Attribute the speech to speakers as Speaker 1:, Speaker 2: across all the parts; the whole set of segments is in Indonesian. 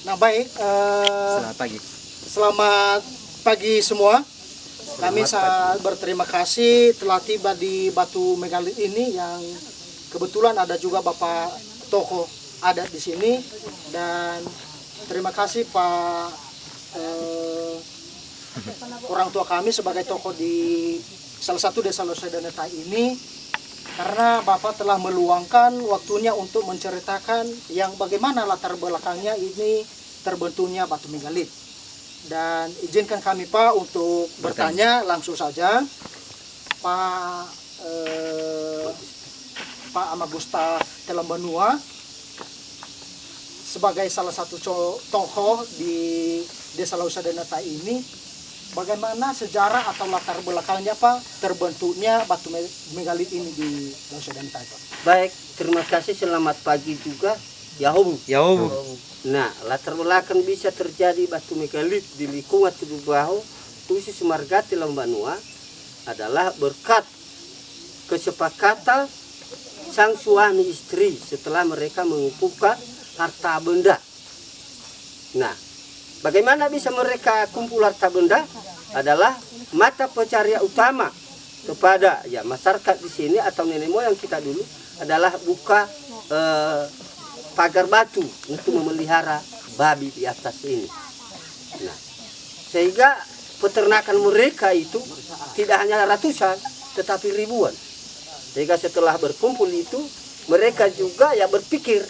Speaker 1: Nah baik,
Speaker 2: Selamat pagi.
Speaker 1: selamat pagi semua. Kami sangat berterima kasih telah tiba di Batu Megalit ini yang kebetulan ada juga Bapak tokoh adat di sini, dan terima kasih Pak orang tua kami sebagai tokoh di salah satu desa Losedaneta ini, karena Bapak telah meluangkan waktunya untuk menceritakan yang bagaimana latar belakangnya ini terbentuknya Batu Megalit. Dan izinkan kami Pak untuk bertanya langsung saja. Pak Amagusta Telambanua sebagai salah satu tokoh di Desa Losedaneta ini, bagaimana sejarah atau latar belakangnya Pak terbentuknya Batu Megalit ini di Losedaneta Pak?
Speaker 3: Baik, terima kasih, selamat pagi juga. Yahum. Nah, latar belakang bisa terjadi Batu Megalit di lingkungan Tugu Bahu, khusus Margati Lambanua, adalah berkat kesepakatan sang suami istri setelah mereka mengumpulkan harta benda. Nah, bagaimana bisa mereka kumpul harta benda? Adalah mata pencarian utama kepada masyarakat di sini atau nenek moyang kita dulu adalah buka pagar batu untuk memelihara babi di atas ini. Nah, sehingga peternakan mereka itu tidak hanya ratusan tetapi ribuan. Sehingga setelah berkumpul itu mereka juga berpikir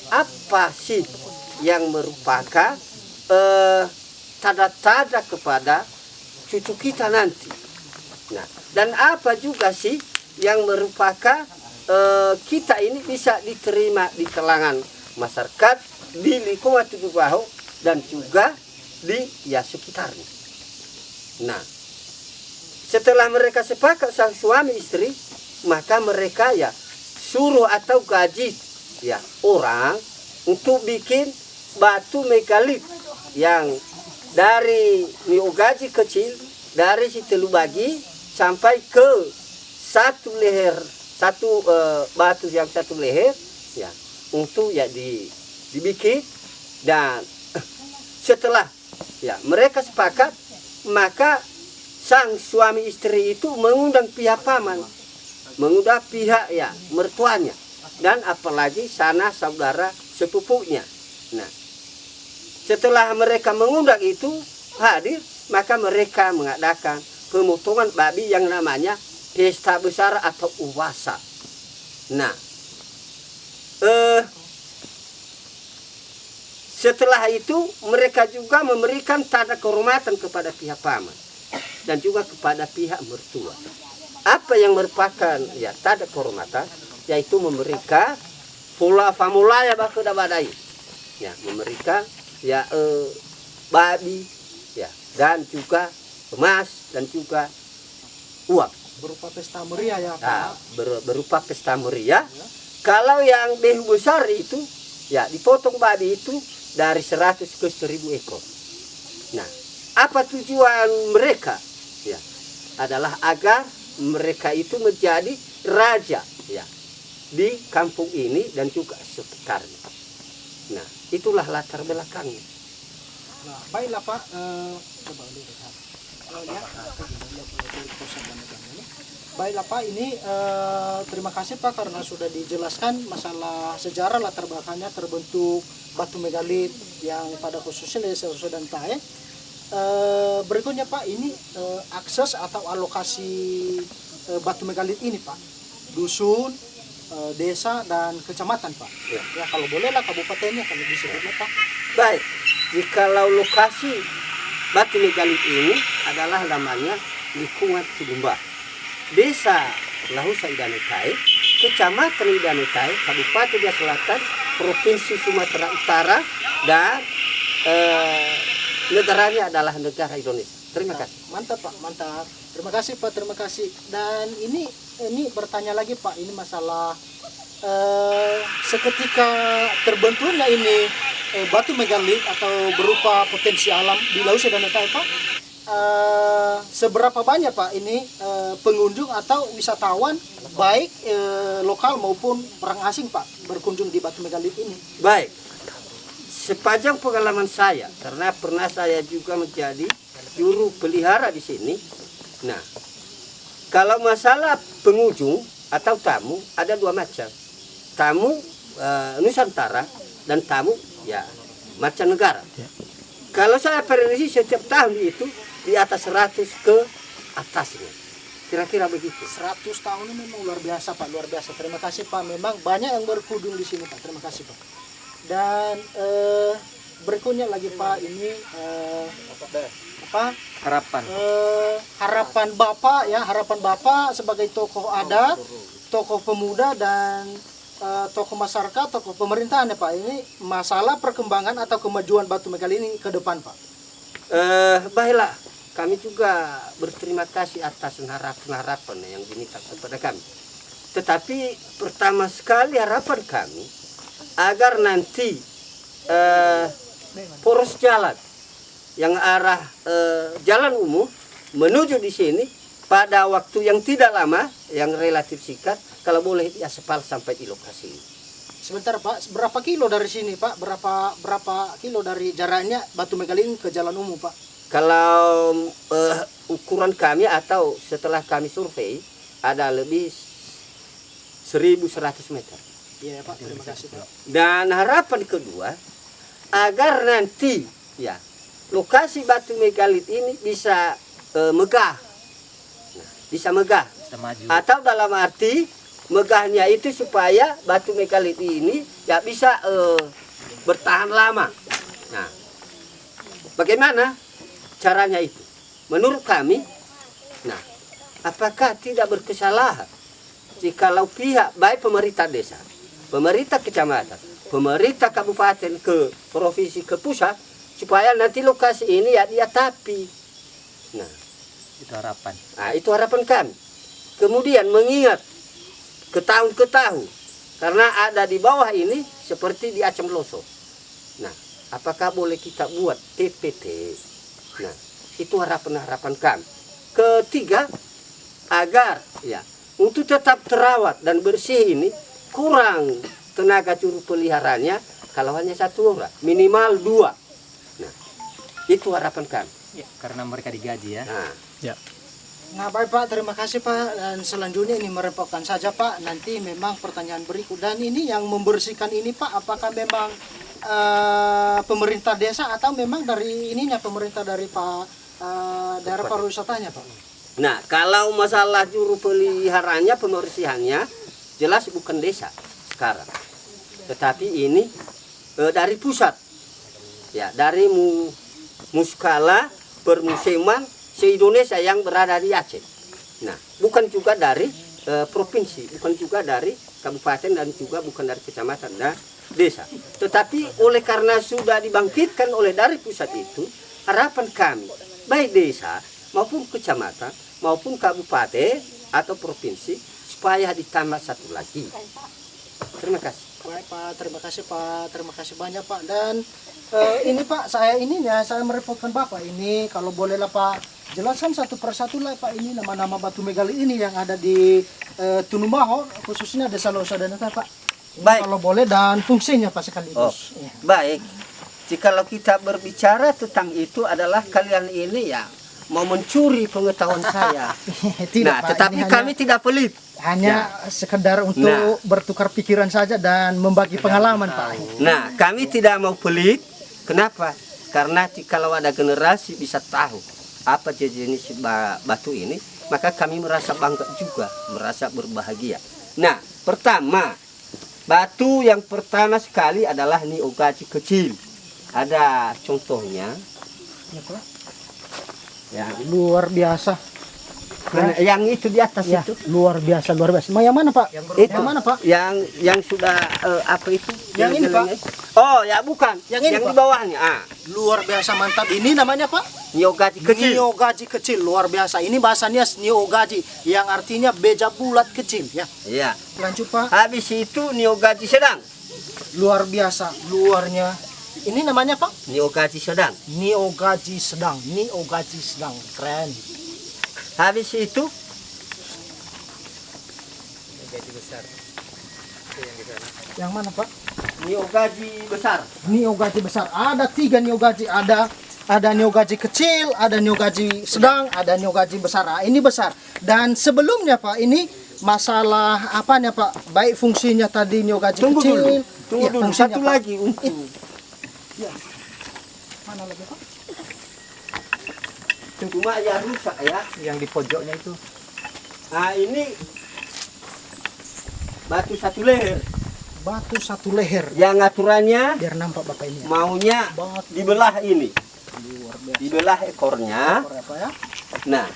Speaker 3: apa sih yang merupakan tanda-tanda kepada cucu kita nanti. Nah, dan apa juga sih yang merupakan kita ini bisa diterima di kalangan masyarakat di lingkungan Tugu Bahu dan juga di sekitarnya. Nah, setelah mereka sepakat sang suami istri, maka mereka suruh atau gaji orang untuk bikin batu megalit yang dari gaji kecil dari si telu bagi sampai ke satu leher, batu yang satu leher untuk dibikin. Dan setelah mereka sepakat, maka sang suami istri itu mengundang pihak paman, mengundang pihak mertuanya, dan apalagi sana saudara sepupunya. Nah, setelah mereka mengundang itu hadir, maka mereka mengadakan pemotongan babi yang namanya pesta besar atau uwasa. Nah, setelah itu mereka juga memberikan tanda kehormatan kepada pihak paman dan juga kepada pihak mertua. Apa yang merupakan tanda kehormatan? Yaitu memberikan famulaya bakuda badai, memberikan babi dan juga emas dan juga uang
Speaker 1: Berupa pesta meriah ya Pak?
Speaker 3: Berupa pesta meriah. Kalau yang lebih besar itu dipotong babi itu dari 100 ke 1000 ekor. Nah, apa tujuan mereka? Adalah agar mereka itu menjadi raja di kampung ini dan juga sekitarnya. Nah, itulah latar belakangnya.
Speaker 1: Nah, baiklah Pak, coba lihat. Baiklah Pak, ini terima kasih Pak karena sudah dijelaskan masalah sejarah latar belakangnya terbentuk Batu Megalit yang pada khususnya Desa Losedaneta. Berikutnya Pak, ini akses atau alokasi Batu Megalit ini Pak, dusun, desa dan kecamatan Pak. Ya kalau bolehlah kabupatennya kalau disebutnya Pak.
Speaker 3: Baik, jikalau lokasi Batu Megalit ini adalah namanya lingkungan Tudumba, Desa Lahusa Idanutai, Kecamatan Idanutai, Kabupaten Dia Selatan, Provinsi Sumatera Utara, dan negaranya adalah negara Indonesia. Terima kasih.
Speaker 1: Mantap Pak, mantap. Terima kasih Pak, terima kasih. Dan ini bertanya lagi Pak, ini masalah seketika terbentuknya ini Batu Megalit atau berupa potensi alam di Losedaneta Pak, seberapa banyak Pak ini pengunjung atau wisatawan baik lokal maupun orang asing Pak berkunjung di Batu Megalit ini?
Speaker 3: Baik, sepanjang pengalaman saya, karena pernah saya juga menjadi juru pelihara di sini. Nah, kalau masalah pengunjung atau tamu ada dua macam. Tamu Nusantara dan tamu ya mancanegara. Kalau saya prediksi setiap tahun itu di atas 100 ke atasnya. Kira-kira begitu.
Speaker 1: 100 tahun ini memang luar biasa Pak, luar biasa. Terima kasih Pak. Memang banyak yang berkunjung di sini Pak. Terima kasih Pak. Dan berikutnya lagi Pak, ini harapan Bapak ya, harapan Bapak sebagai tokoh adat, tokoh pemuda dan tokoh masyarakat, tokoh pemerintahan ya Pak. Ini masalah perkembangan atau kemajuan Batu Megali ini ke depan Pak.
Speaker 3: Baiklah, kami juga berterima kasih atas harapan-harapan yang diminta kepada kami. Tetapi pertama sekali harapan kami agar nanti poros jalan yang arah jalan umum menuju di sini pada waktu yang tidak lama, yang relatif singkat, kalau boleh diaspal sampai di lokasi ini.
Speaker 1: Sebentar Pak, berapa kilo dari sini Pak? Berapa kilo dari jaraknya Batu Megali ini ke jalan umum Pak?
Speaker 3: Kalau ukuran kami atau setelah kami survei ada lebih 1.100 meter.
Speaker 1: Iya Pak, terima kasih Pak.
Speaker 3: Dan harapan kedua agar nanti ya lokasi Batu Megalit ini bisa megah, nah, bisa megah, atau dalam arti megahnya itu supaya Batu Megalit ini ya bisa bertahan lama. Nah, bagaimana caranya itu? Menurut kami, nah, apakah tidak berkesalahan jikalau pihak baik pemerintah desa, pemerintah kecamatan, pemerintah kabupaten ke provinsi ke pusat supaya nanti lokasi ini ya diatapi. Nah,
Speaker 2: Itu harapan.
Speaker 3: nah itu harapan kami. Kemudian mengingat ke tahun karena ada di bawah ini seperti di Acem Loso. Nah, apakah boleh kita buat TPT? Nah, itu harapan kami. Ketiga, agar ya untuk tetap terawat dan bersih ini kurang tenaga juru peliharanya kalau hanya 1 orang, minimal 2. Nah, itu harapan kami.
Speaker 2: Ya, karena mereka digaji ya.
Speaker 3: Nah,
Speaker 1: Nah baik Pak, terima kasih Pak. Dan selanjutnya ini merepotkan saja Pak. Nanti memang pertanyaan berikut. Dan ini yang membersihkan ini Pak, apakah memang pemerintah desa atau memang dari ininya pemerintah dari Pak daerah pariwisatanya Pak?
Speaker 3: nah, kalau masalah juru peliharanya, pembersihannya jelas bukan desa sekarang. Tetapi ini dari pusat. Ya, dari Muskala Permusiman se-Indonesia yang berada di Aceh. Nah, bukan juga dari provinsi, bukan juga dari kabupaten dan juga bukan dari kecamatan dan desa. Tetapi oleh karena sudah dibangkitkan oleh dari pusat itu, harapan kami baik desa maupun kecamatan maupun kabupaten atau provinsi supaya ditambah 1 lagi. Terima kasih.
Speaker 1: Baik Pak, terima kasih Pak, terima kasih banyak Pak. Dan ini Pak, saya merepotkan Bapak ini, kalau bolehlah Pak, jelaskan satu persatu lah Pak ini nama-nama Batu Megali ini yang ada di Tunumaho, khususnya Desa Losa dan Pak. Ini
Speaker 3: Baik.
Speaker 1: kalau boleh dan fungsinya Pak sekaligus.
Speaker 3: Oh,
Speaker 1: Ya.
Speaker 3: baik. Jikalau kita berbicara tentang itu adalah kalian ini ya mau mencuri pengetahuan saya.
Speaker 1: Tidak
Speaker 3: Nah,
Speaker 1: Pak,
Speaker 3: tetapi
Speaker 1: ini
Speaker 3: kami tidak pelit.
Speaker 1: hanya sekedar untuk bertukar pikiran saja dan membagi pengalaman Pak.
Speaker 3: Nah, kami tidak mau pelit. Kenapa? Karena kalau ada generasi bisa tahu apa jenis batu ini, maka kami merasa bangga juga, merasa berbahagia. Nah, pertama, batu yang pertama sekali adalah niogaji kecil. Ada contohnya. Ya,
Speaker 1: Luar biasa.
Speaker 3: yang itu di atas
Speaker 1: Ya,
Speaker 3: itu.
Speaker 1: luar biasa, luar biasa. Yang mana Pak?
Speaker 3: Itu
Speaker 1: Yang mana Pak?
Speaker 3: yang sudah apa itu?
Speaker 1: Yang ini, Pak.
Speaker 3: Oh, ya bukan.
Speaker 1: Yang ini,
Speaker 3: di
Speaker 1: Pak.
Speaker 3: bawahnya. Ah,
Speaker 1: Luar biasa mantap. Ini namanya Pak?
Speaker 3: niogaji kecil.
Speaker 1: Niogaji kecil, luar biasa. Ini bahasanya niogaji yang artinya beja bulat kecil ya.
Speaker 3: Iya.
Speaker 1: Lanjut Pak.
Speaker 3: Habis itu niogaji sedang.
Speaker 1: Luar biasa, luarnya. Ini namanya Pak?
Speaker 3: Niogaji sedang.
Speaker 1: Niogaji sedang. Niogaji sedang. Keren.
Speaker 3: Habis itu
Speaker 2: Gaji besar. Itu yang di sana.
Speaker 1: Yang mana Pak?
Speaker 3: niogaji besar.
Speaker 1: Niogaji besar. Ada 3 niogaji. Ada niogaji kecil, ada niogaji sedang, ada niogaji besar. Nah, ini besar. Dan sebelumnya Pak, ini masalah apanya Pak? Baik fungsinya tadi niogaji
Speaker 3: Tunggu
Speaker 1: kecil.
Speaker 3: dulu, tunggu
Speaker 1: Ya,
Speaker 3: dulu.
Speaker 1: fungsinya,
Speaker 3: Satu
Speaker 1: Pak.
Speaker 3: lagi untuk
Speaker 1: Ya. Mana lagi Pak?
Speaker 3: cuma ya rusak ya.
Speaker 2: Yang di pojoknya itu.
Speaker 3: Nah ini batu satu leher.
Speaker 1: Batu 1 leher.
Speaker 3: Yang aturannya
Speaker 1: Biar nampak Bapak ini. Ya.
Speaker 3: maunya
Speaker 1: Batu
Speaker 3: dibelah ini,
Speaker 1: luar biasa.
Speaker 3: dibelah ekornya.
Speaker 1: Apa ya?
Speaker 3: Nah,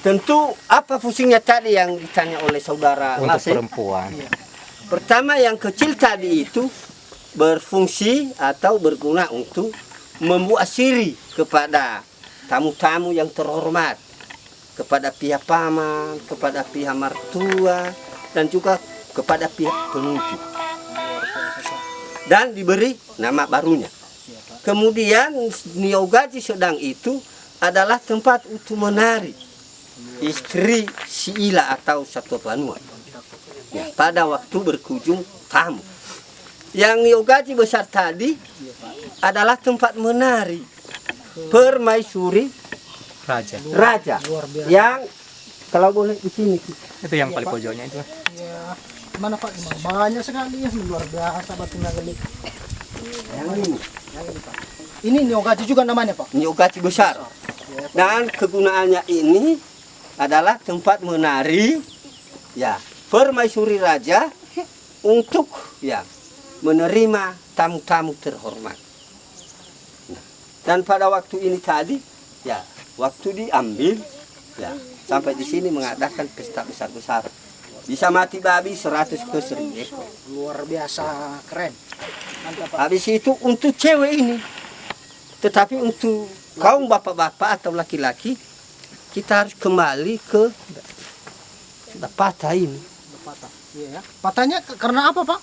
Speaker 3: tentu apa fungsinya tadi yang ditanya oleh saudara
Speaker 2: Untuk
Speaker 3: Lasem?
Speaker 2: perempuan.
Speaker 3: Pertama yang kecil tadi itu berfungsi atau berguna untuk membuat siri kepada tamu-tamu yang terhormat, kepada pihak paman, kepada pihak mertua, dan juga kepada pihak penuntut. Dan diberi nama barunya. Kemudian niogaji sedang itu adalah tempat untuk menari istri si Ila atau satu banua. Ya, pada waktu berkunjung tamu. Yang niogaji besar tadi adalah tempat menari permaisuri
Speaker 2: Raja.
Speaker 3: raja.
Speaker 1: Luar biasa.
Speaker 3: Yang kalau boleh di sini.
Speaker 2: Itu yang paling pojoknya itu.
Speaker 1: Ya. Mana Pak? Banyak sekali ya, luar biasa batu megalit.
Speaker 3: Yang ini.
Speaker 1: Ini niogaji juga namanya Pak.
Speaker 3: Niogaji besar. Dan kegunaannya ini adalah tempat menari ya permaisuri raja untuk ya menerima tamu-tamu terhormat. Nah, dan pada waktu ini tadi ya waktu diambil ya sampai di sini mengadakan pesta besar-besar. Bisa mati babi 100 ke 1000 ekor.
Speaker 1: Luar biasa keren. Mantap Pak.
Speaker 3: Habis itu untuk cewek ini. Tetapi untuk kaum bapak-bapak atau laki-laki kita harus kembali ke patah ini.
Speaker 1: Patah. Iya ya. Patahnya karena apa Pak?